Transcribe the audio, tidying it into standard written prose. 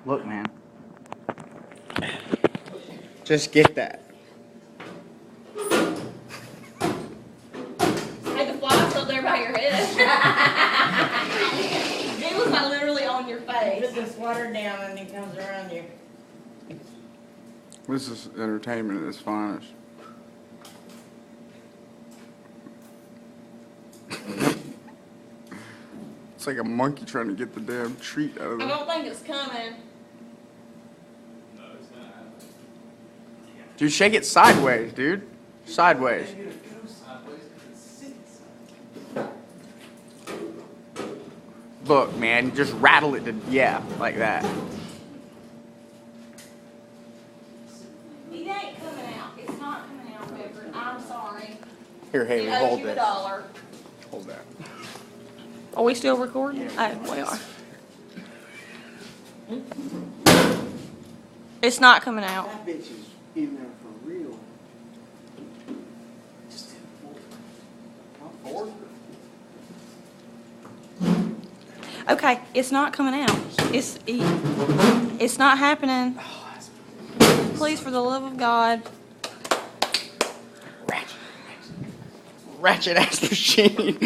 Look, man. Just get that. Hey, the fly's up there by your head. It was like literally on your face. Put this water down and it comes around you. This is entertainment at its finest. It's like a monkey trying to get the damn treat out of I it. don't think it's coming. Dude, shake it sideways, dude. Sideways. Look, man, just rattle it to, yeah, like that. It ain't coming out. It's not coming out, Pepper. I'm sorry. Here, Haley, It owes hold you this. $1. Hold that. Are we still recording? Oh, we are. It's not coming out. That bitch is in there for real. Just Okay, it's not coming out. It's not happening. Please, for the love of God. Ratchet ass machine.